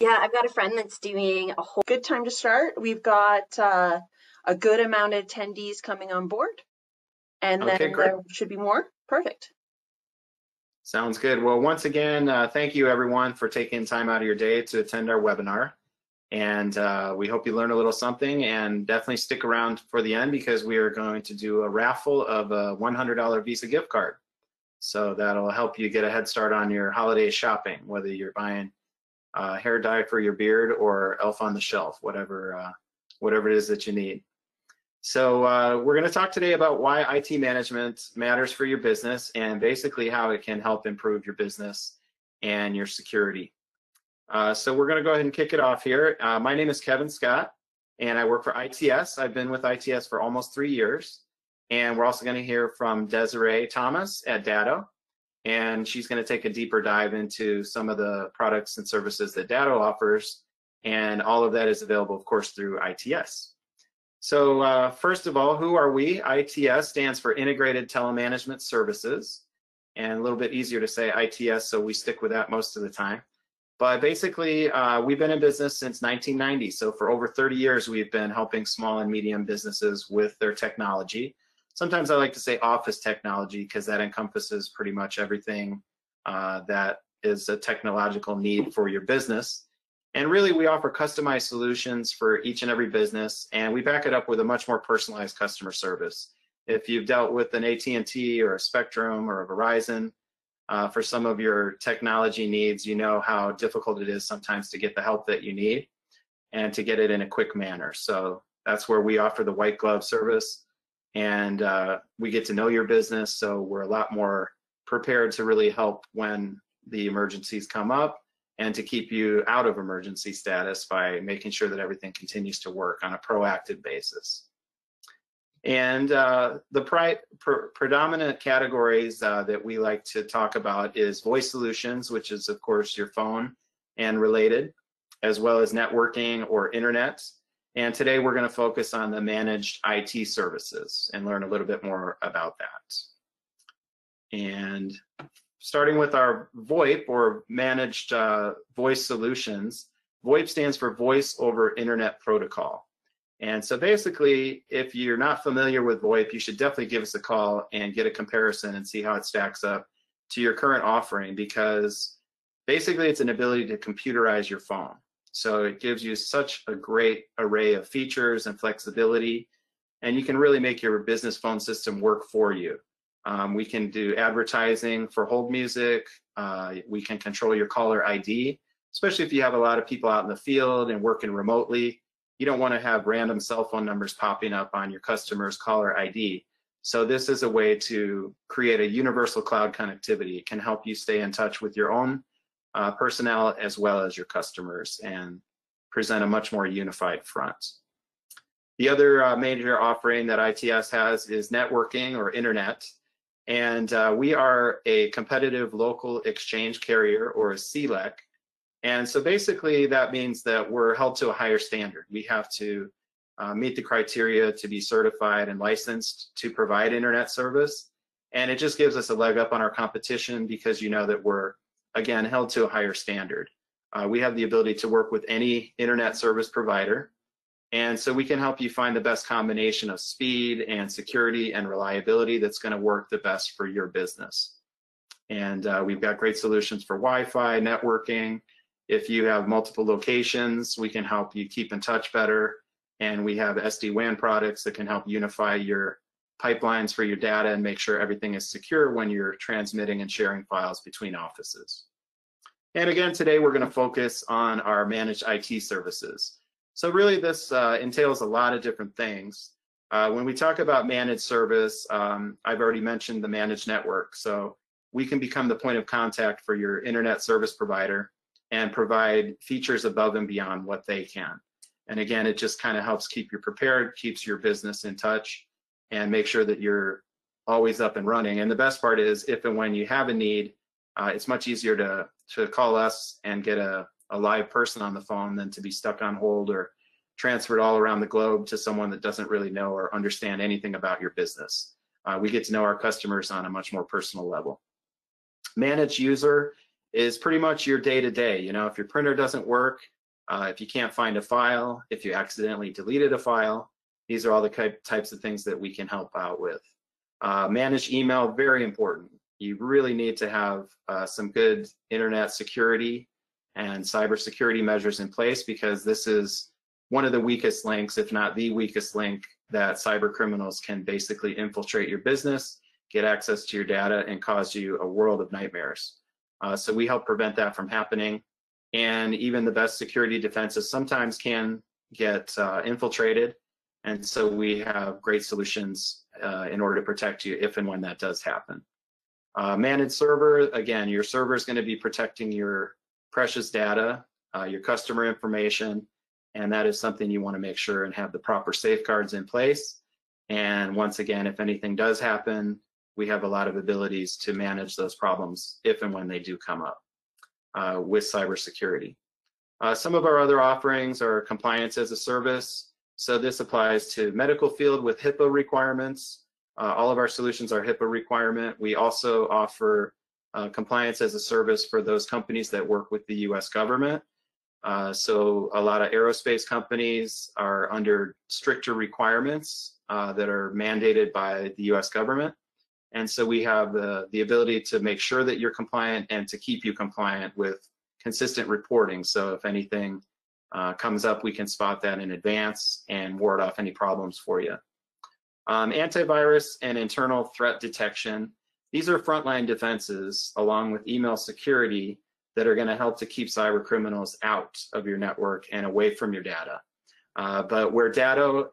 Yeah, I've got a friend that's doing a whole good time to start. We've got a good amount of attendees coming on board, and Okay, then great. there should be more. Perfect. Sounds good. Well, once again, thank you everyone for taking time out of your day to attend our webinar. And we hope you learn a little something, and definitely stick around for the end because we are going to do a raffle of a $100 Visa gift card. So that'll help you get a head start on your holiday shopping, whether you're buying hair dye for your beard or Elf on the Shelf, whatever it is that you need. So we're going to talk today about why IT management matters for your business and basically how it can help improve your business and your security. So we're going to go ahead and kick it off here. My name is Kevin Scott, and I work for ITS. I've been with ITS for almost 3 years. And we're also going to hear from Desiree Thomas at Datto, and she's going to take a deeper dive into some of the products and services that Datto offers, and all of that is available, of course, through ITS. So first of all, who are we? ITS stands for Integrated Telemanagement Services, and a little bit easier to say ITS, so we stick with that most of the time. But basically, we've been in business since 1990, so for over 30 years, we've been helping small and medium businesses with their technology. Sometimes I like to say office technology because that encompasses pretty much everything that is a technological need for your business. And really, we offer customized solutions for each and every business, and we back it up with a much more personalized customer service. If you've dealt with an AT&T or a Spectrum or a Verizon for some of your technology needs, you know how difficult it is sometimes to get the help that you need and to get it in a quick manner. So that's where we offer the white glove service. And we get to know your business, so we're a lot more prepared to really help when the emergencies come up and to keep you out of emergency status by making sure that everything continues to work on a proactive basis. And the predominant categories that we like to talk about is voice solutions, which is, of course, your phone and related, as well as networking or internet. And today we're going to focus on the managed IT services and learn a little bit more about that. And starting with our VoIP, or managed voice solutions, VoIP stands for Voice over Internet Protocol. And so basically, if you're not familiar with VoIP, you should definitely give us a call and get a comparison and see how it stacks up to your current offering, because basically it's an ability to computerize your phone. So it gives you such a great array of features and flexibility, and you can really make your business phone system work for you. We can do advertising for hold music. We can control your caller ID, especially if you have a lot of people out in the field and working remotely. You don't want to have random cell phone numbers popping up on your customer's caller ID. So this is a way to create a universal cloud connectivity. It can help you stay in touch with your own personnel as well as your customers and present a much more unified front. The other major offering that ITS has is networking or internet. And we are a competitive local exchange carrier, or a CLEC. And so basically that means that we're held to a higher standard. We have to meet the criteria to be certified and licensed to provide internet service. And it just gives us a leg up on our competition because you know that we're, again, held to a higher standard. We have the ability to work with any internet service provider. And so we can help you find the best combination of speed and security and reliability that's going to work the best for your business. And we've got great solutions for Wi-Fi, networking. If you have multiple locations, we can help you keep in touch better. And we have SD-WAN products that can help unify your pipelines for your data and make sure everything is secure when you're transmitting and sharing files between offices. And again, today we're going to focus on our managed IT services. So really this entails a lot of different things. When we talk about managed service, I've already mentioned the managed network. So we can become the point of contact for your internet service provider and provide features above and beyond what they can. And again, it just kind of helps keep you prepared, keeps your business in touch, and make sure that you're always up and running. And the best part is, if and when you have a need, it's much easier to call us and get a live person on the phone than to be stuck on hold or transferred all around the globe to someone that doesn't really know or understand anything about your business. We get to know our customers on a much more personal level. Managed user is pretty much your day-to-day. You know, if your printer doesn't work, if you can't find a file, if you accidentally deleted a file, these are all the types of things that we can help out with. Manage email, very important. You really need to have some good internet security and cybersecurity measures in place, because this is one of the weakest links, if not the weakest link, that cyber criminals can basically infiltrate your business, get access to your data, and cause you a world of nightmares. So we help prevent that from happening. And even the best security defenses sometimes can get infiltrated. And so we have great solutions in order to protect you if and when that does happen. Managed server, again, your server is going to be protecting your precious data, your customer information, and that is something you want to make sure and have the proper safeguards in place. And once again, if anything does happen, we have a lot of abilities to manage those problems if and when they do come up with cybersecurity. Some of our other offerings are compliance as a service. So this applies to medical field with HIPAA requirements. All of our solutions are HIPAA requirement. We also offer compliance as a service for those companies that work with the US government. So a lot of aerospace companies are under stricter requirements that are mandated by the US government. And so we have the ability to make sure that you're compliant and to keep you compliant with consistent reporting. So if anything comes up, we can spot that in advance and ward off any problems for you. Antivirus and internal threat detection. These are frontline defenses along with email security that are going to help to keep cyber criminals out of your network and away from your data. But where Datto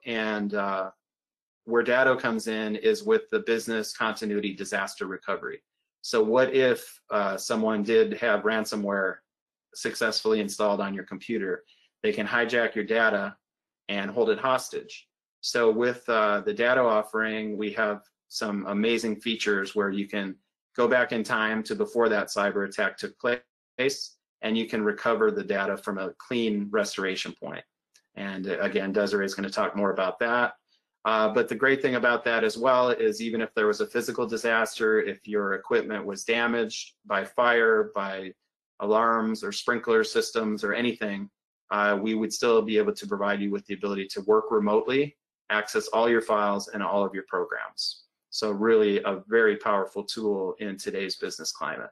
comes in is with the business continuity disaster recovery. So what if someone did have ransomware successfully installed on your computer? They can hijack your data and hold it hostage. So with the Datto offering, we have some amazing features where you can go back in time to before that cyber attack took place, and you can recover the data from a clean restoration point. And again, Desiree is going to talk more about that. But the great thing about that as well is even if there was a physical disaster, if your equipment was damaged by fire, by alarms or sprinkler systems or anything, we would still be able to provide you with the ability to work remotely, access all your files and all of your programs. So really a very powerful tool in today's business climate.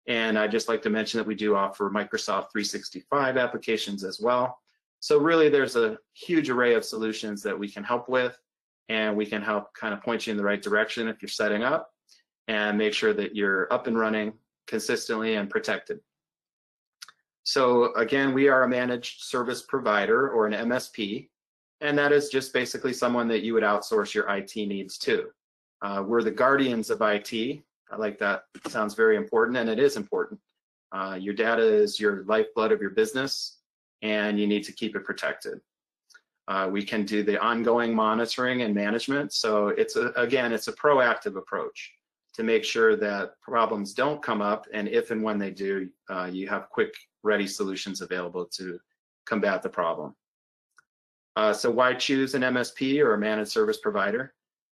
And I'd just like to mention that we do offer Microsoft 365 applications as well. So really there's a huge array of solutions that we can help with, and we can help kind of point you in the right direction if you're setting up, and make sure that you're up and running consistently and protected. So again, we are a managed service provider, or an MSP, and that is just basically someone that you would outsource your IT needs to. We're the guardians of IT. I like that. It sounds very important, and it is important. Your data is your lifeblood of your business, and you need to keep it protected. We can do the ongoing monitoring and management. So again, it's a proactive approach to make sure that problems don't come up, and if and when they do, you have quick, ready solutions available to combat the problem. So why choose an MSP or a managed service provider?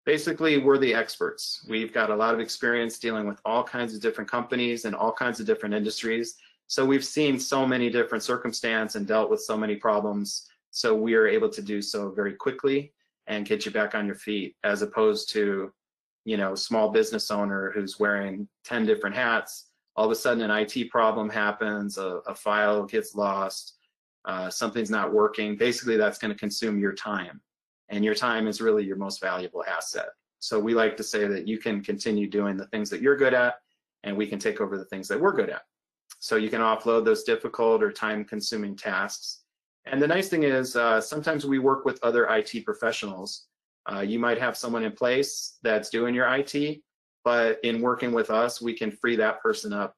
Basically, we're the experts. We've got a lot of experience dealing with all kinds of different companies and all kinds of different industries. So we've seen so many different circumstances and dealt with so many problems. So we are able to do so very quickly and get you back on your feet, as opposed to, you know, small business owner who's wearing 10 different hats. All of a sudden an IT problem happens, a file gets lost, something's not working. Basically, that's going to consume your time. And your time is really your most valuable asset. So we like to say that you can continue doing the things that you're good at, and we can take over the things that we're good at. So you can offload those difficult or time-consuming tasks. And the nice thing is sometimes we work with other IT professionals. You might have someone in place that's doing your IT, but in working with us, we can free that person up,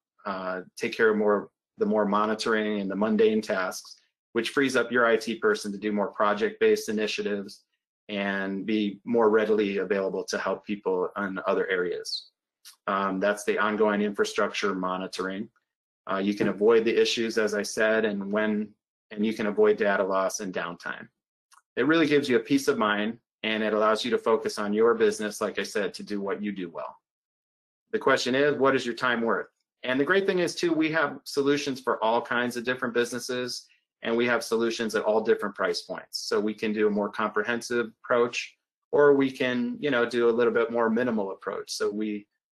take care of the more monitoring and the mundane tasks, which frees up your IT person to do more project-based initiatives and be more readily available to help people in other areas. That's the ongoing infrastructure monitoring. You can avoid the issues, as I said, and you can avoid data loss and downtime. It really gives you a peace of mind, and it allows you to focus on your business, like I said, to do what you do well. The question is, what is your time worth? And the great thing is too, we have solutions for all kinds of different businesses, and we have solutions at all different price points. So we can do a more comprehensive approach, or we can, do a little bit more minimal approach. So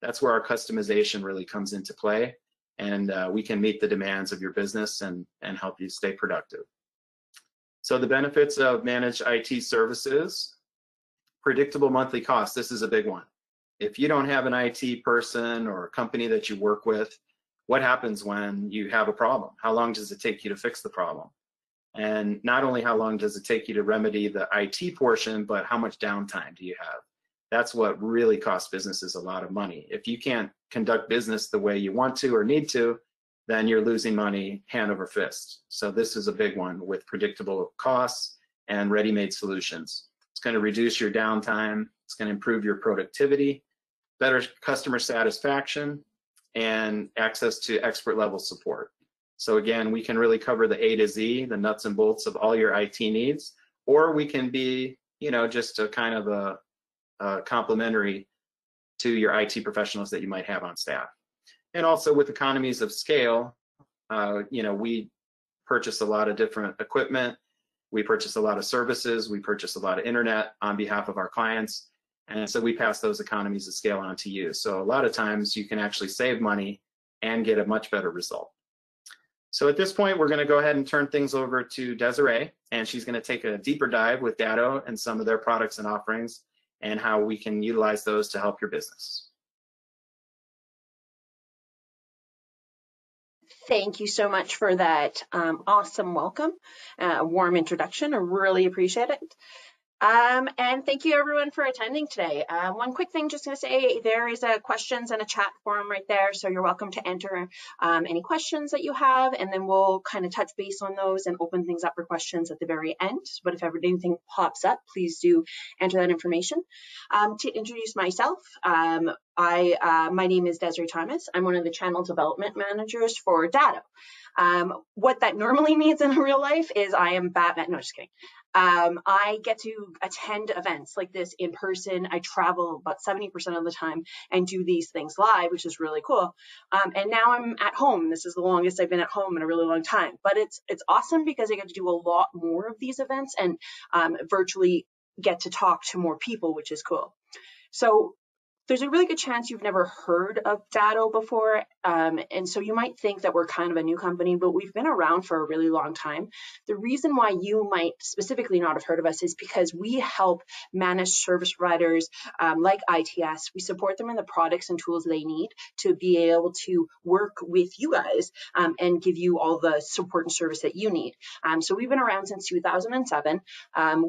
that's where our customization really comes into play, and we can meet the demands of your business and help you stay productive. So the benefits of managed IT services: predictable monthly costs. This is a big one. If you don't have an IT person or a company that you work with, what happens when you have a problem? How long does it take you to fix the problem? And not only how long does it take you to remedy the IT portion, but how much downtime do you have? That's what really costs businesses a lot of money. If you can't conduct business the way you want to or need to, then you're losing money hand over fist. So this is a big one with predictable costs and ready-made solutions. It's going to reduce your downtime. It's going to improve your productivity, better customer satisfaction, and access to expert level support. So again, we can really cover the A to Z, the nuts and bolts of all your IT needs, or we can be, just a kind of a complementary to your IT professionals that you might have on staff. And also with economies of scale, we purchase a lot of different equipment, we purchase a lot of services, we purchase a lot of internet on behalf of our clients. And so we pass those economies of scale on to you. So a lot of times you can actually save money and get a much better result. So at this point, we're going to go ahead and turn things over to Desiree, and she's going to take a deeper dive with Datto and some of their products and offerings and how we can utilize those to help your business. Thank you so much for that awesome welcome, warm introduction. I really appreciate it. And thank you everyone for attending today. One quick thing, just going to say, there is a questions and a chat forum right there, so you're welcome to enter any questions that you have, and then we'll kind of touch base on those and open things up for questions at the very end. But if ever anything pops up, please do enter that information. To introduce myself, my name is Desiree Thomas. I'm one of the channel development managers for Datto. What that normally means in real life is I am Batman. No, just kidding. I get to attend events like this in person. I travel about 70% of the time and do these things live, which is really cool. And now I'm at home. This is the longest I've been at home in a really long time. But it's awesome because I get to do a lot more of these events and virtually get to talk to more people, which is cool. So there's a really good chance you've never heard of Datto before, and so you might think that we're kind of a new company, but we've been around for a really long time. The reason why you might specifically not have heard of us is because we help managed service providers like ITS. We support them in the products and tools they need to be able to work with you guys and give you all the support and service that you need. So we've been around since 2007.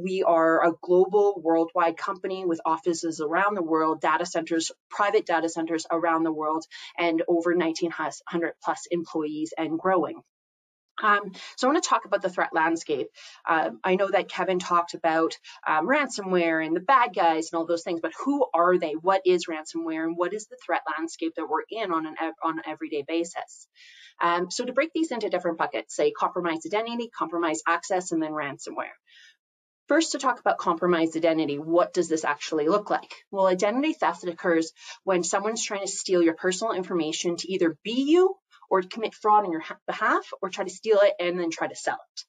We are a global, worldwide company with offices around the world, data centers, private data centers around the world, and over 1,900 plus employees and growing. So I want to talk about the threat landscape. I know that Kevin talked about ransomware and the bad guys and all those things, but who are they? What is ransomware, and what is the threat landscape that we're in on an everyday basis? So to break these into different buckets, say compromised identity, compromised access, and then ransomware. First, to talk about compromised identity, what does this actually look like? Well, identity theft occurs when someone's trying to steal your personal information to either be you or to commit fraud on your behalf, or try to steal it and then try to sell it.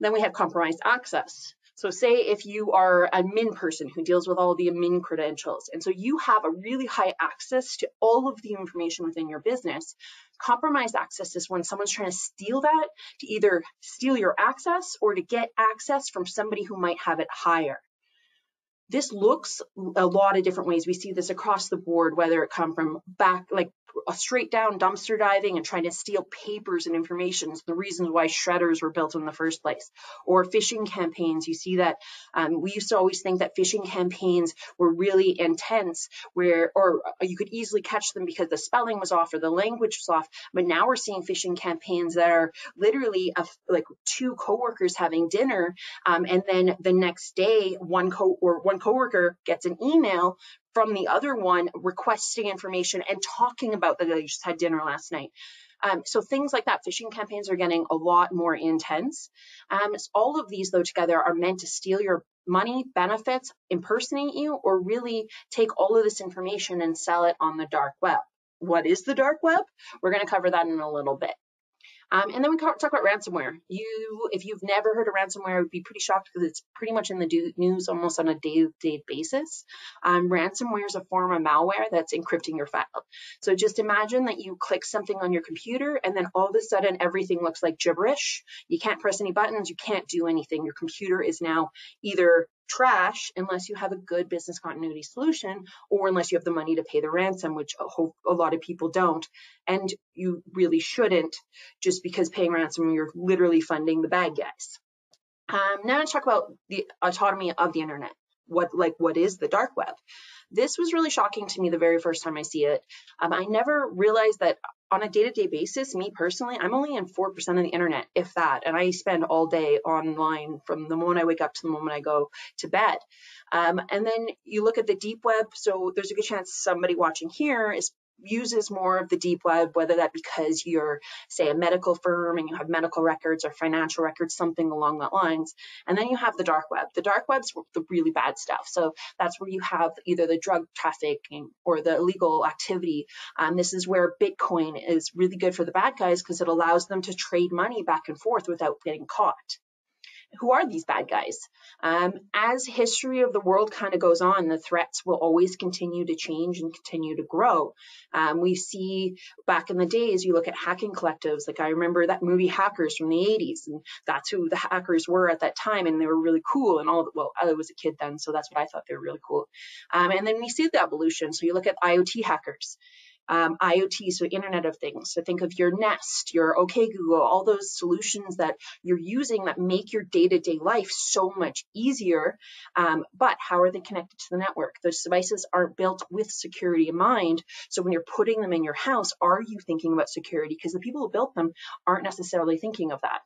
Then we have compromised access. So say if you are an admin person who deals with all the admin credentials, and so you have a really high access to all of the information within your business, compromised access is when someone's trying to steal that, to either steal your access or to get access from somebody who might have it higher. This looks a lot of different ways. We see this across the board, whether it come from a straight down dumpster diving and trying to steal papers and information, the reasons why shredders were built in the first place, or phishing campaigns. You see that we used to always think that phishing campaigns were really intense, or you could easily catch them because the spelling was off or the language was off. But now we're seeing phishing campaigns that are literally like two coworkers having dinner, and then the next day one coworker gets an email from the other one requesting information and talking about that they just had dinner last night. So things like that, phishing campaigns are getting a lot more intense. All of these, though, together are meant to steal your money, benefits, impersonate you, or really take all of this information and sell it on the dark web. what is the dark web? We're going to cover that in a little bit. And then we talk about ransomware. If you've never heard of ransomware, I would be pretty shocked because it's pretty much in the news almost on a day-to-day basis. Ransomware is a form of malware that's encrypting your file. So just imagine that you click something on your computer and then all of a sudden everything looks like gibberish. You can't press any buttons. You can't do anything. Your computer is now either trash unless you have a good business continuity solution, or unless you have the money to pay the ransom, which a lot of people don't, and you really shouldn't, just because paying ransom, you're literally funding the bad guys. Now let's talk about the autonomy of the internet. What is the dark web? This was really shocking to me the very first time I see it. I never realized that on a day-to-day basis, me personally, I'm only in 4% of the internet, if that, and I spend all day online from the moment I wake up to the moment I go to bed. And then you look at the deep web, so there's a good chance somebody watching here uses more of the deep web, whether that because you're, say, a medical firm and you have medical records or financial records, something along that lines. And then you have the dark web. The dark web's the really bad stuff. So that's where you have either the drug trafficking or the illegal activity. This is where Bitcoin is really good for the bad guys because it allows them to trade money back and forth without getting caught. Who are these bad guys? As history of the world kind of goes on, the threats will always continue to change and continue to grow. We see back in the days, you look at hacking collectives, like I remember that movie Hackers from the 80s, and that's who the hackers were at that time, and they were really cool and all. Well, I was a kid then, so that's what I thought they were really cool. And then we see the evolution. So you look at IoT hackers. IoT, so Internet of Things. So think of your Nest, your OK Google, all those solutions that you're using that make your day-to-day life so much easier. But how are they connected to the network? Those devices aren't built with security in mind. So when you're putting them in your house, are you thinking about security? Because the people who built them aren't necessarily thinking of that.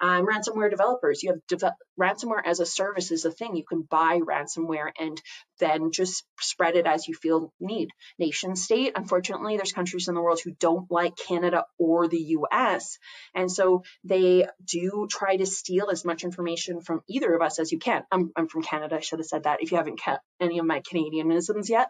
Ransomware developers, you have ransomware as a service is a thing. You can buy ransomware and then just spread it as you feel need. Nation state, unfortunately, there's countries in the world who don't like Canada or the US. And so they do try to steal as much information from either of us as you can. I'm from Canada. I should have said that if you haven't kept any of my Canadianisms yet.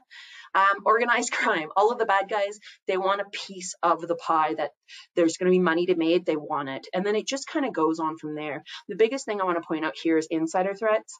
Organized crime, all of the bad guys, they want a piece of the pie that there's going to be money to be made. They want it. And then it just kind of goes on from there. The biggest thing I want to point out here is insider threats.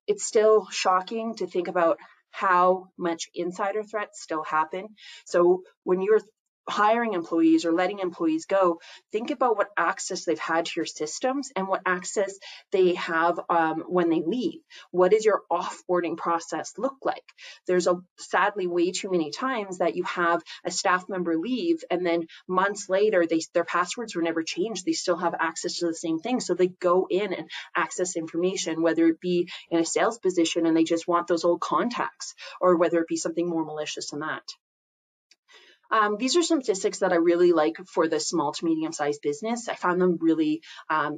It's still shocking to think about how much insider threats still happen. So when you're hiring employees or letting employees go, think about what access they've had to your systems and what access they have when they leave. What does your offboarding process look like? There's sadly way too many times that you have a staff member leave and then months later their passwords were never changed. They still have access to the same thing. So they go in and access information, whether it be in a sales position and they just want those old contacts, or whether it be something more malicious than that. These are some statistics that I really like for the small to medium-sized business. I found them really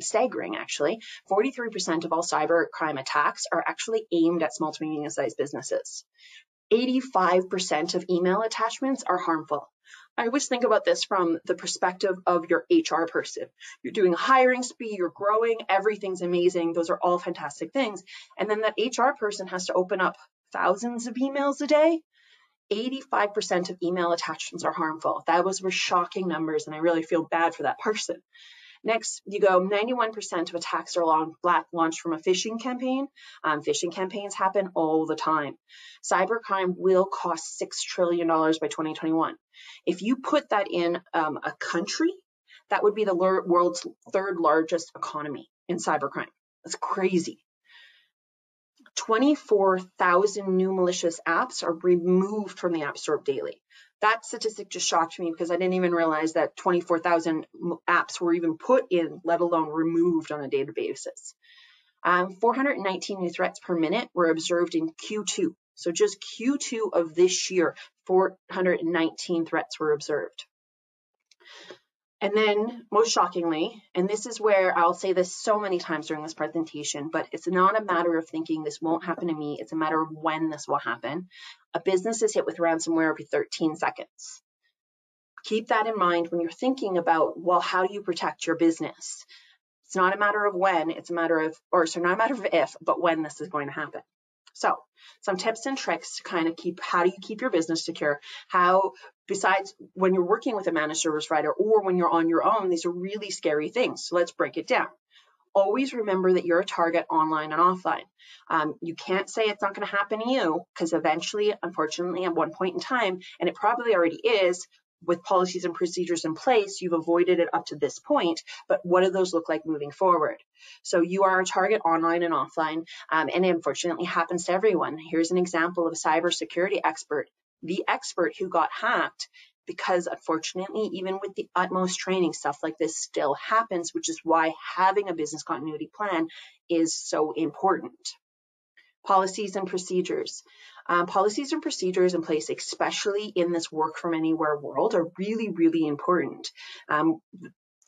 staggering, actually. 43% of all cyber crime attacks are actually aimed at small to medium-sized businesses. 85% of email attachments are harmful. I always think about this from the perspective of your HR person. You're doing a hiring spree, you're growing, everything's amazing. Those are all fantastic things. And then that HR person has to open up thousands of emails a day. 85% of email attachments are harmful. That were shocking numbers, and I really feel bad for that person. Next, you go 91% of attacks are launched from a phishing campaign. Phishing campaigns happen all the time. Cybercrime will cost $6 trillion by 2021. If you put that in a country, that would be the world's third largest economy in cybercrime. That's crazy. 24,000 new malicious apps are removed from the App Store daily. That statistic just shocked me because I didn't even realize that 24,000 apps were even put in, let alone removed on a daily basis. 419 new threats per minute were observed in Q2. So just Q2 of this year, 419 threats were observed. And then, most shockingly, and this is where I'll say this so many times during this presentation, but it's not a matter of thinking this won't happen to me. It's a matter of when this will happen. A business is hit with ransomware every 13 seconds. Keep that in mind when you're thinking about, well, how do you protect your business? It's not a matter of when, it's a matter of, not a matter of if, but when this is going to happen. So some tips and tricks to kind of how do you keep your business secure? How, besides when you're working with a managed service provider or when you're on your own, these are really scary things. So let's break it down. Always remember that you're a target online and offline. You can't say it's not going to happen to you, because eventually, unfortunately, at one point in time, and it probably already is, with policies and procedures in place, you've avoided it up to this point, but what do those look like moving forward? So you are a target online and offline, and it unfortunately happens to everyone. Here's an example of a cybersecurity expert, the expert who got hacked, because unfortunately, even with the utmost training, stuff like this still happens, which is why having a business continuity plan is so important. Policies and procedures. Policies and procedures in place, especially in this work from anywhere world, are really, really important.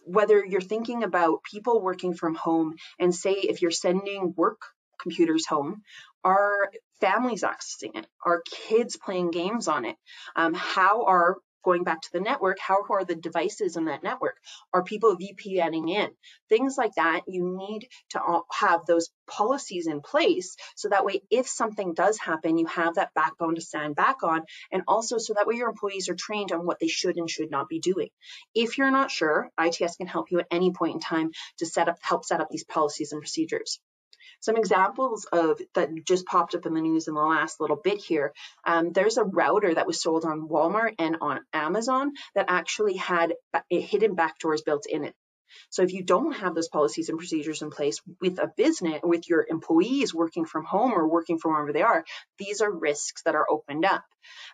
Whether you're thinking about people working from home, and say if you're sending work computers home, are families accessing it? Are kids playing games on it? How are, going back to the network, how are the devices in that network? Are people VPNing in? Things like that, you need to have those policies in place, so that way if something does happen, you have that backbone to stand back on, and also so that way your employees are trained on what they should and should not be doing. If you're not sure, ITS can help you at any point in time to help set up these policies and procedures. Some examples of that just popped up in the news in the last little bit here. There's a router that was sold on Walmart and on Amazon that actually had hidden backdoors built in it. So if you don't have those policies and procedures in place with a business, with your employees working from home or working from wherever they are, these are risks that are opened up.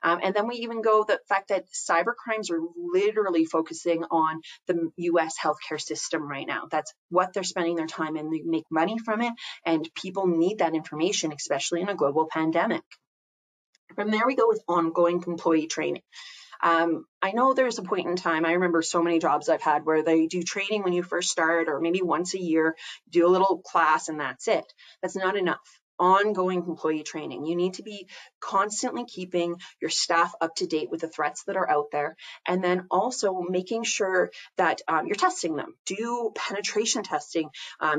And then we even go the fact that cyber crimes are literally focusing on the US healthcare system right now. That's what they're spending their time in. They make money from it, and people need that information, especially in a global pandemic. From there, we go with ongoing employee training. I know there's a point in time, I remember so many jobs I've had where they do training when you first start, or maybe once a year, do a little class and that's it. That's not enough. Ongoing employee training. You need to be constantly keeping your staff up to date with the threats that are out there, and then also making sure that you're testing them. Do penetration testing,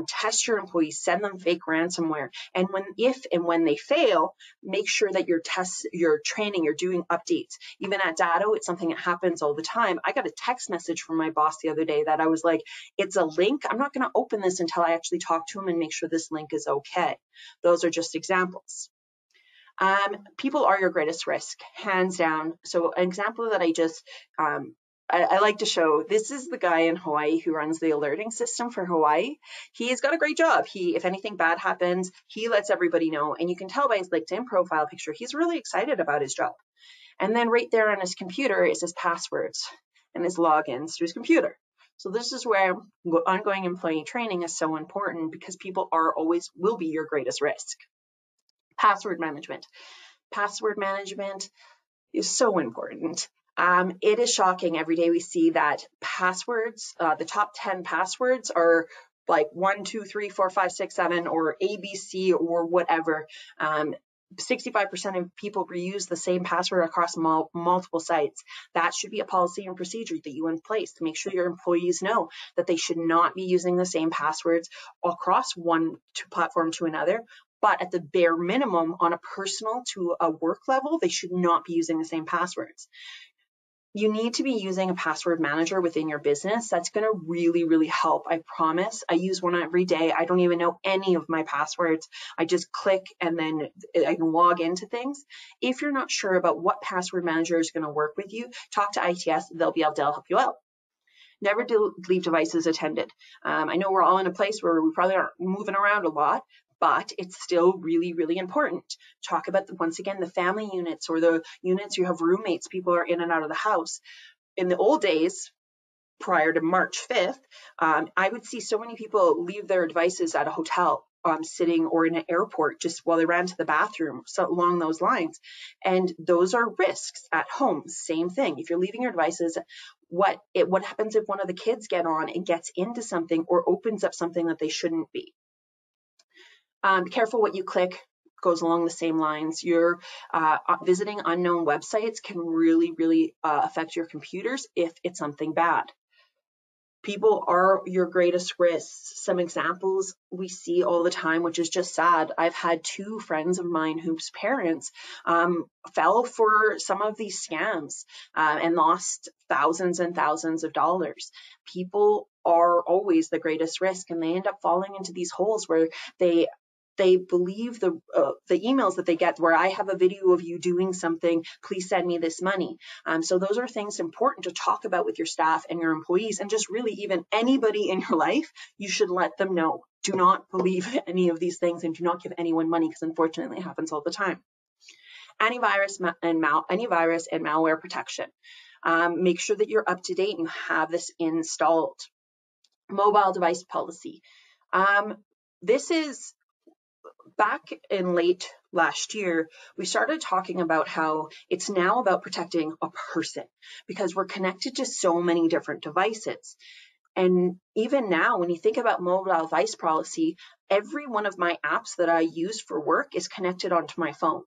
test your employees, send them fake ransomware, and when they fail, make sure that your training, you're doing updates. Even at Datto, it's something that happens all the time. I got a text message from my boss the other day that I was like, it's a link. I'm not going to open this until I actually talk to him and make sure this link is okay. Those are just examples. People are your greatest risk, hands down. So an example that I like to show, this is the guy in Hawaii who runs the alerting system for Hawaii. He's got a great job. If anything bad happens, he lets everybody know. And you can tell by his LinkedIn profile picture, he's really excited about his job. And then right there on his computer is his passwords and his logins to his computer. So this is where ongoing employee training is so important, because people will be your greatest risk. Password management. Password management is so important. It is shocking every day we see that passwords, the top 10 passwords are like 1, 2, 3, 4, 5, 6, 7, or ABC or whatever. 65% of people reuse the same password across multiple sites. That should be a policy and procedure that you in place to make sure your employees know that they should not be using the same passwords across one platform to another. But at the bare minimum, on a personal to a work level, they should not be using the same passwords. You need to be using a password manager within your business. That's going to really, really help. I promise. I use one every day. I don't even know any of my passwords. I just click and then I can log into things. If you're not sure about what password manager is going to work with you, talk to ITS. They'll be able to help you out. Never leave devices attended. I know we're all in a place where we probably aren't moving around a lot, but it's still really, really important. Talk about, once again, the family units or the units you have roommates, people are in and out of the house. In the old days, prior to March 5th, I would see so many people leave their devices at a hotel, sitting, or in an airport just while they ran to the bathroom, so along those lines. And those are risks at home. Same thing. If you're leaving your devices, what happens if one of the kids get on and gets into something or opens up something that they shouldn't be? Be careful what you click. Goes along the same lines. You're visiting unknown websites can really, really affect your computers if it's something bad. People are your greatest risks. Some examples we see all the time, which is just sad. I've had 2 friends of mine whose parents fell for some of these scams and lost thousands and thousands of dollars. People are always the greatest risk, and they end up falling into these holes where they believe the emails that they get where I have a video of you doing something, please send me this money. So those are things important to talk about with your staff and your employees, and just really even anybody in your life. You should let them know. Do not believe any of these things, and do not give anyone money, because unfortunately it happens all the time. Antivirus and malware protection. Make sure that you're up to date and you have this installed. Mobile device policy. This is back in late last year, we started talking about how it's now about protecting a person, because we're connected to so many different devices. And even now, when you think about mobile device policy, every one of my apps that I use for work is connected onto my phone.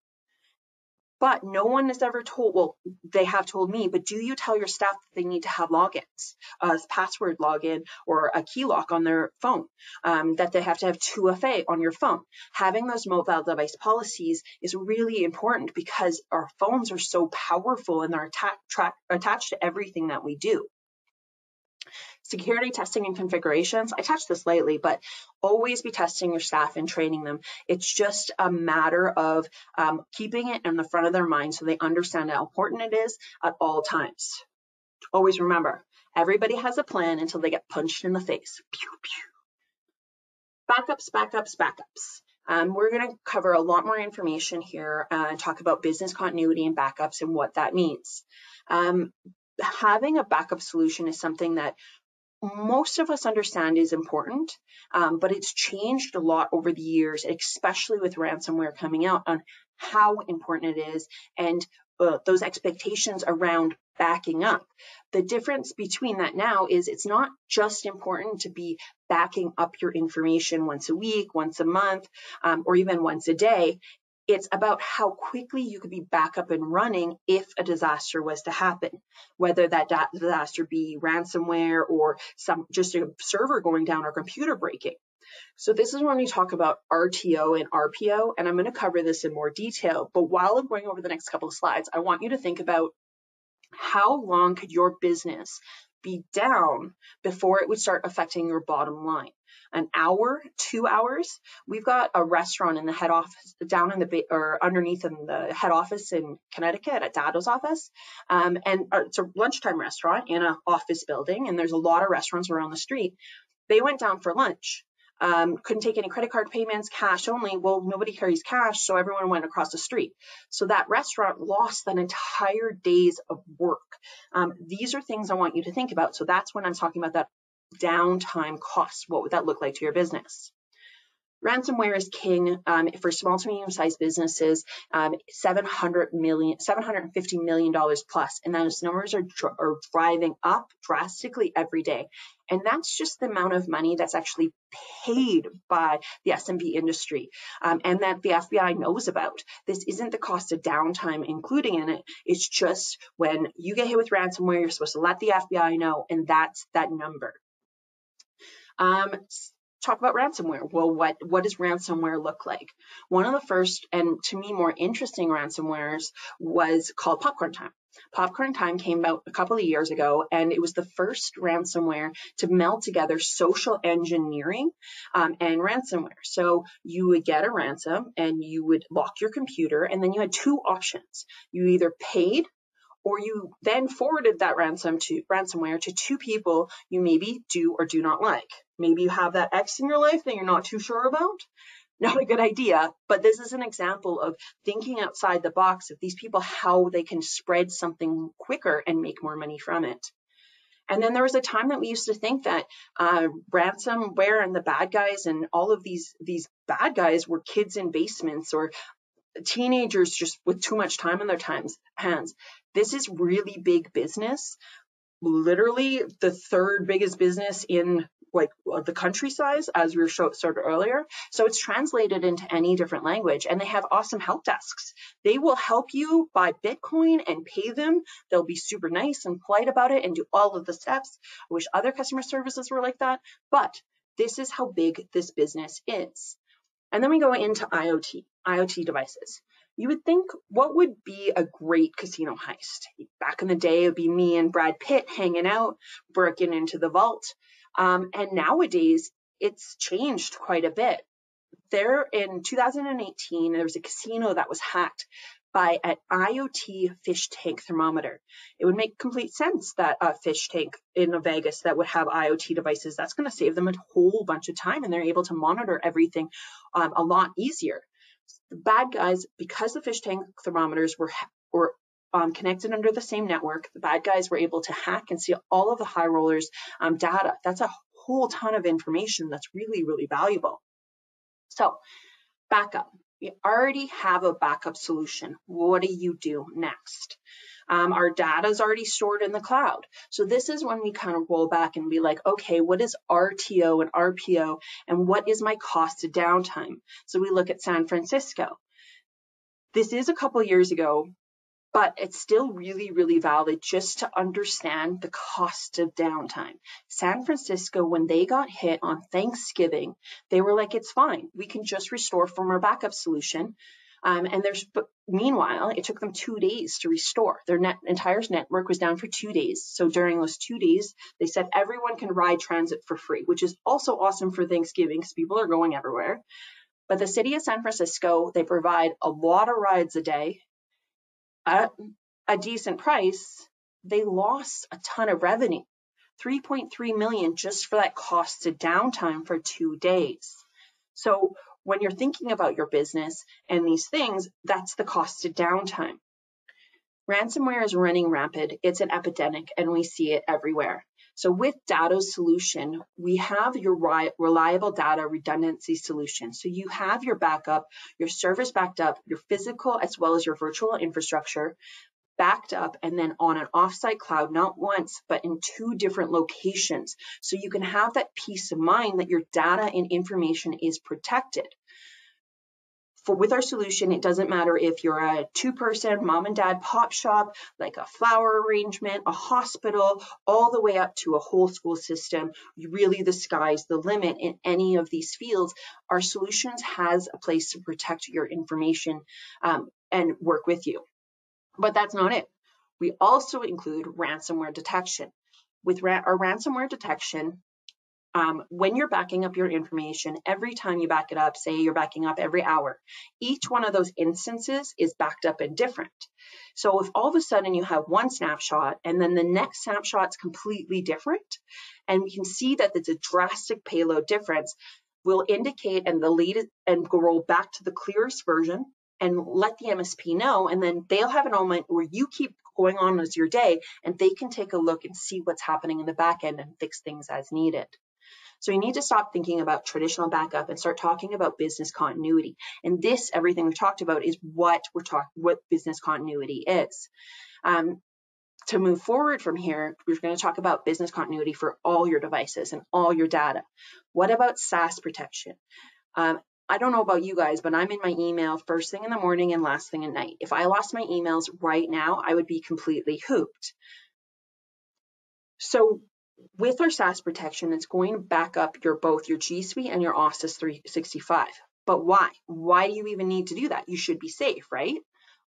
But no one has ever told, well, they have told me, but do you tell your staff that they need to have logins, a password login or a key lock on their phone, that they have to have 2FA on your phone? Having those mobile device policies is really important, because our phones are so powerful and they're attached to everything that we do. Security testing and configurations. I touched this lightly, but always be testing your staff and training them. It's just a matter of keeping it in the front of their mind so they understand how important it is at all times. Always remember, everybody has a plan until they get punched in the face. Pew, pew. Backups. We're going to cover a lot more information here and talk about business continuity and backups and what that means. Having a backup solution is something that most of us understand is important, but it's changed a lot over the years, especially with ransomware coming out, on how important it is and those expectations around backing up. The difference between that now is it's not just important to be backing up your information once a week, once a month, or even once a day. It's about how quickly you could be back up and running if a disaster was to happen, whether that disaster be ransomware or just a server going down or computer breaking. So this is when we talk about RTO and RPO, and I'm going to cover this in more detail. But while I'm going over the next couple of slides, I want you to think about how long could your business be down before it would start affecting your bottom line. An hour, 2 hours. We've got a restaurant in the head office down in the or underneath in the head office in Connecticut at Datto's office, and it's a lunchtime restaurant in an office building, and there's a lot of restaurants around the street. They went down for lunch. Couldn't take any credit card payments, cash only. Well, nobody carries cash, so everyone went across the street. So that restaurant lost an entire day's of work. These are things I want you to think about. So that's when I'm talking about that downtime cost. What would that look like to your business? Ransomware is king for small to medium-sized businesses. $750 million plus, and those numbers are driving up drastically every day. And that's just the amount of money that's actually paid by the SMB industry, and that the FBI knows about. This isn't the cost of downtime including in it. It's just when you get hit with ransomware, you're supposed to let the FBI know, and that's that number. Talk about ransomware. Well, what does ransomware look like? One of the first, and to me more interesting ransomwares was called Popcorn Time. Popcorn Time came out a couple of years ago, and it was the first ransomware to meld together social engineering and ransomware. So you would get a ransom and you would lock your computer, and then you had 2 options. You either paid, or you then forwarded that ransomware to 2 people you maybe do or do not like. Maybe you have that ex in your life that you're not too sure about. Not a good idea, but this is an example of thinking outside the box of these people, how they can spread something quicker and make more money from it. And then there was a time that we used to think that ransomware and the bad guys and all of these bad guys were kids in basements or teenagers just with too much time on their hands. This is really big business. literally the third biggest business in like the country size, as we were showed earlier. So it's translated into any different language, and they have awesome help desks. They will help you buy Bitcoin and pay them. They'll be super nice and polite about it and do all of the steps. I wish other customer services were like that, but this is how big this business is. And then we go into IoT devices. You would think, what would be a great casino heist? Back in the day, it would be me and Brad Pitt hanging out, breaking into the vault. And nowadays, it's changed quite a bit. There in 2018, there was a casino that was hacked by an IoT fish tank thermometer. It would make complete sense that a fish tank in Vegas that would have IoT devices, that's going to save them a whole bunch of time, and they're able to monitor everything a lot easier. The bad guys, because the fish tank thermometers were connected under the same network, the bad guys were able to hack and see all of the high rollers' data. That's a whole ton of information that's really, really valuable. So backup. We already have a backup solution. What do you do next? Our data is already stored in the cloud. So this is when we kind of roll back and be like, okay, what is RTO and RPO, and what is my cost of downtime? So we look at San Francisco. This is a couple years ago, but it's still really, really valid just to understand the cost of downtime. San Francisco, when they got hit on Thanksgiving, they were like, it's fine. We can just restore from our backup solution. But meanwhile, it took them 2 days to restore. Their entire network was down for 2 days. So during those 2 days, they said everyone can ride transit for free, which is also awesome for Thanksgiving because people are going everywhere. But the city of San Francisco, they provide a lot of rides a day at a decent price. They lost a ton of revenue, 3.3 million just for that cost of downtime for 2 days. So when you're thinking about your business and these things, that's the cost of downtime. Ransomware is running rampant. It's an epidemic, and we see it everywhere. So with Datto's solution, we have your reliable data redundancy solution. So you have your backup, your service backed up, your physical as well as your virtual infrastructure backed up, and then on an offsite cloud, not once, but in 2 different locations. So you can have that peace of mind that your data and information is protected. With our solution, it doesn't matter if you're a 2-person mom and dad pop shop, like a flower arrangement, a hospital, all the way up to a whole school system. Really, the sky's the limit in any of these fields. Our solutions has a place to protect your information and work with you. But that's not it. We also include ransomware detection. With our ransomware detection, when you're backing up your information, every time you back it up, say you're backing up every hour, each one of those instances is backed up and different. So if all of a sudden you have one snapshot and then the next snapshot's completely different, and we can see that it's a drastic payload difference, we'll indicate and delete it and go roll back to the clearest version and let the MSP know, and then they'll have an element where you keep going on as your day, and they can take a look and see what's happening in the back end and fix things as needed. So you need to stop thinking about traditional backup and start talking about business continuity. And this, everything we've talked about, is what business continuity is. To move forward from here, we're going to talk about business continuity for all your devices and all your data. What about Saas protection? I don't know about you guys, but I'm in my email first thing in the morning and last thing at night. If I lost my emails right now, I would be completely hooped. So with our Saas protection, it's going to back up both your G Suite and your Office 365. But why? Why do you even need to do that? You should be safe, right?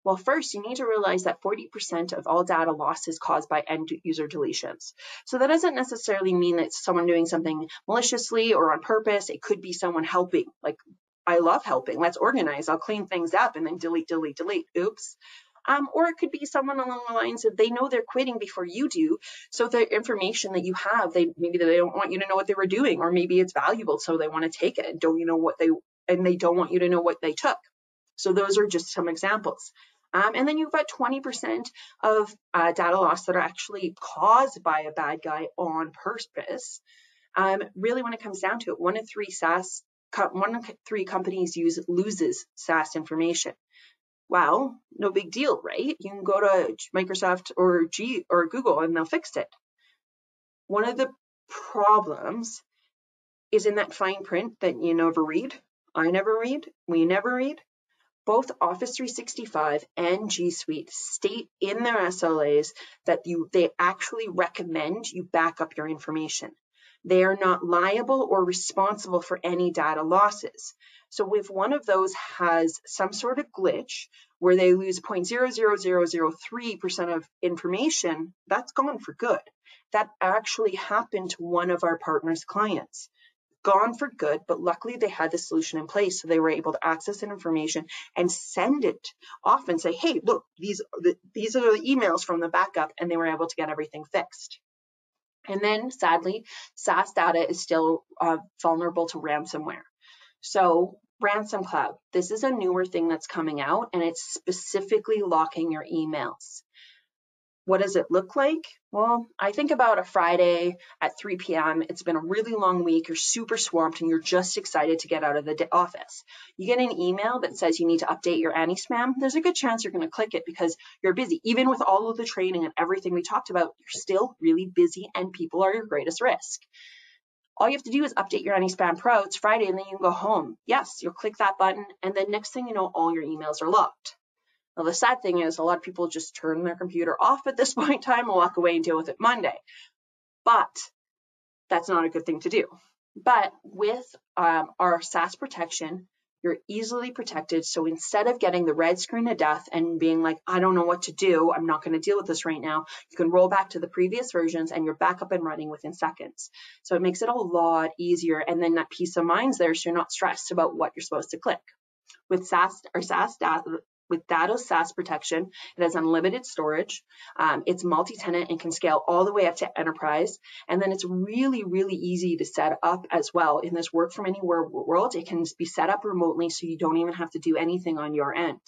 Well, first, you need to realize that 40% of all data loss is caused by end user deletions. So that doesn't necessarily mean that it's someone doing something maliciously or on purpose. It could be someone helping. Like, I love helping. Let's organize. I'll clean things up and then delete, delete, delete. Oops. Or it could be someone along the lines of they know they're quitting before you do. So the information that you have, maybe they don't want you to know what they were doing, or maybe it's valuable, so they want to take it and they don't want you to know what they took. So those are just some examples. And then you've got 20% of data loss that are actually caused by a bad guy on purpose. Really, when it comes down to it, 1 in 3 companies loses Saas information. Well, no big deal, right? You can go to Microsoft or Google and they'll fix it. one of the problems is in that fine print that you never read, I never read, we never read. Both Office 365 and G Suite state in their SLAs that they actually recommend you back up your information. They are not liable or responsible for any data losses. So if one of those has some sort of glitch where they lose 0.00003% of information, that's gone for good. That actually happened to one of our partners' clients. Gone for good, but luckily they had the solution in place, so they were able to access that information and send it off and say, hey, look, these are the emails from the backup, and they were able to get everything fixed. And then sadly, Saas data is still vulnerable to ransomware. So Ransom Cloud, this is a newer thing that's coming out, and it's specifically locking your emails. What does it look like? Well, I think about a Friday at 3 p.m. It's been a really long week. You're super swamped and you're just excited to get out of the office. You get an email that says you need to update your anti-spam. There's a good chance you're going to click it because you're busy. Even with all of the training and everything we talked about, you're still really busy and people are your greatest risk. All you have to do is update your anti-spam pro. It's Friday and then you can go home. Yes, you'll click that button and then next thing you know, all your emails are locked. Now, the sad thing is a lot of people just turn their computer off at this point in time and walk away and deal with it Monday. But that's not a good thing to do. But with our Saas protection, you're easily protected. So instead of getting the red screen of death and being like, I don't know what to do, I'm not going to deal with this right now, you can roll back to the previous versions and you're back up and running within seconds. So it makes it a lot easier. And then that peace of mind's there, so you're not stressed about what you're supposed to click. With Saas Datto, with Datto Saas protection, it has unlimited storage. It's multi-tenant and can scale all the way up to enterprise. And then it's really, really easy to set up as well. In this work from anywhere world, it can be set up remotely so you don't even have to do anything on your end.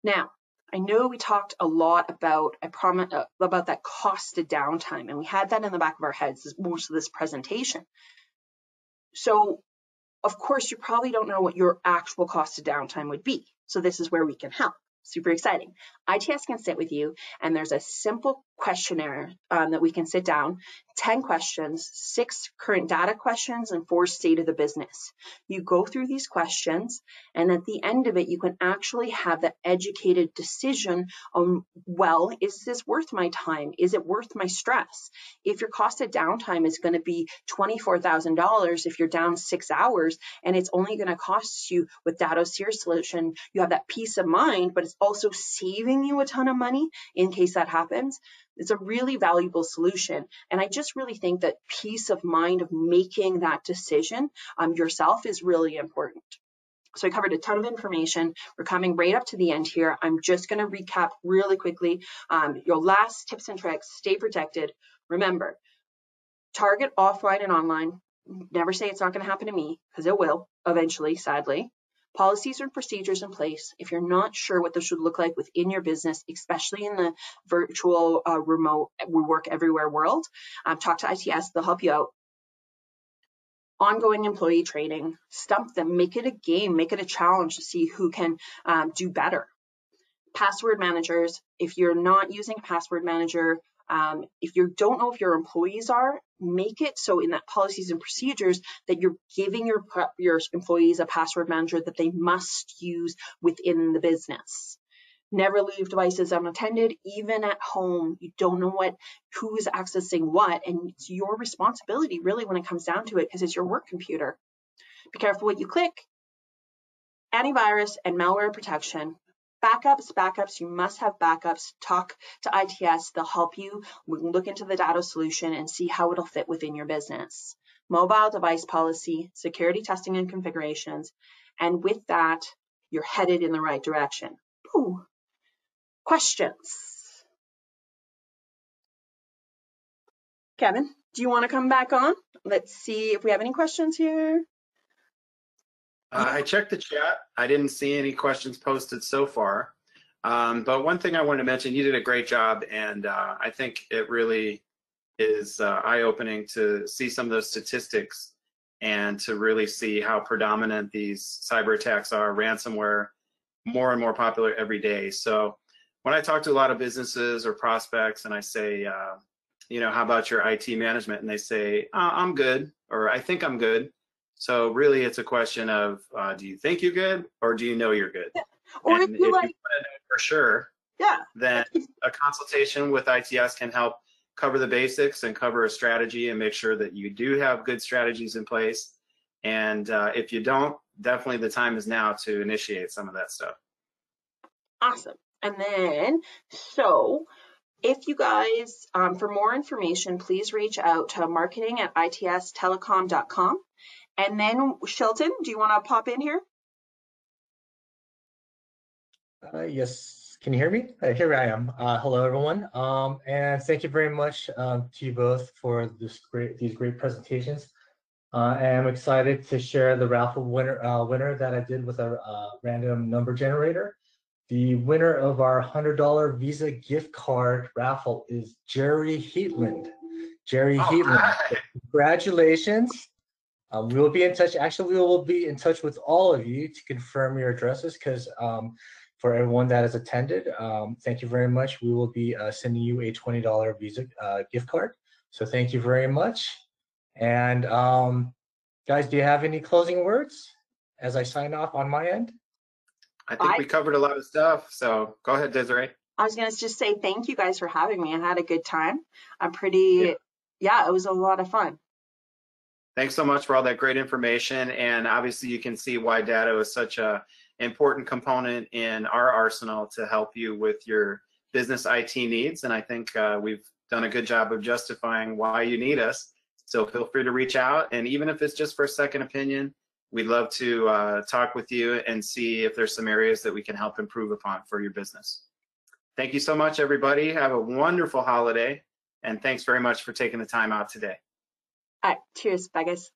Now, I know we talked a lot about that cost of downtime, and we had that in the back of our heads most of this presentation. So, of course, you probably don't know what your actual cost of downtime would be. So this is where we can help. Super exciting. ITS can sit with you, and there's a simple questionnaire that we can sit down, 10 questions, 6 current data questions, and 4 state of the business. You go through these questions, and at the end of it, you can actually have the educated decision on, well, is this worth my time? Is it worth my stress? If your cost of downtime is going to be $24,000 if you're down 6 hours, and it's only going to cost you with Datto's Seer solution, you have that peace of mind, but it's also saving you a ton of money in case that happens. It's a really valuable solution. And I just really think that peace of mind of making that decision yourself is really important. So I covered a ton of information. We're coming right up to the end here. I'm just going to recap really quickly. Your last tips and tricks, stay protected. Remember, target offline and online. Never say it's not going to happen to me, because it will eventually, sadly. Policies and procedures in place. If you're not sure what this should look like within your business, especially in the virtual remote we work everywhere world, talk to ITS, they'll help you out. Ongoing employee training, stump them, make it a game, make it a challenge to see who can do better. Password managers, if you're not using a password manager, if you don't know if your employees are, make it so in that policies and procedures that you're giving your employees a password manager that they must use within the business. Never leave devices unattended, even at home. You don't know who is accessing what, and it's your responsibility really when it comes down to it, because it's your work computer. Be careful what you click. Antivirus and malware protection. Backups, you must have backups. Talk to ITS, they'll help you. We can look into the Datto solution and see how it'll fit within your business. Mobile device policy, security testing and configurations. And with that, you're headed in the right direction. Ooh. Questions? Kevin, do you want to come back on? Let's see if we have any questions here. I checked the chat. I didn't see any questions posted so far. But one thing I wanted to mention, you did a great job, and I think it really is eye-opening to see some of those statistics and to really see how predominant these cyber attacks are, ransomware, more and more popular every day. So when I talk to a lot of businesses or prospects and I say, you know, how about your IT management? And they say, I'm good, or I think I'm good. So really it's a question of, do you think you're good, or do you know you're good? Or And if you if you like, want to know for sure, yeah, then a consultation with ITS can help cover the basics and cover a strategy and make sure that you do have good strategies in place. And if you don't, definitely the time is now to initiate some of that stuff. awesome. And then, so if you guys, for more information, please reach out to marketing@itstelecom.com. And then, Shelton, do you want to pop in here? Yes, can you hear me? Here I am. Hello, everyone, and thank you very much to you both for these great presentations. I am excited to share the raffle winner that I did with our random number generator. The winner of our $100 Visa gift card raffle is Jerry Heatland. Jerry Heatland, Right. congratulations. We will be in touch. Actually, we will be in touch with all of you to confirm your addresses, because for everyone that has attended, thank you very much. We will be sending you a $20 Visa gift card. So thank you very much. And guys, do you have any closing words as I sign off on my end? I think we covered a lot of stuff. So go ahead, Desiree. I was going to just say thank you guys for having me. I had a good time. Yeah, it was a lot of fun. Thanks so much for all that great information. And obviously you can see why Datto is such a important component in our arsenal to help you with your business IT needs. And I think we've done a good job of justifying why you need us. So feel free to reach out. And even if it's just for a second opinion, we'd love to talk with you and see if there's some areas that we can help improve upon for your business. Thank you so much, everybody. Have a wonderful holiday. And thanks very much for taking the time out today. All right. Cheers. Bye, guys.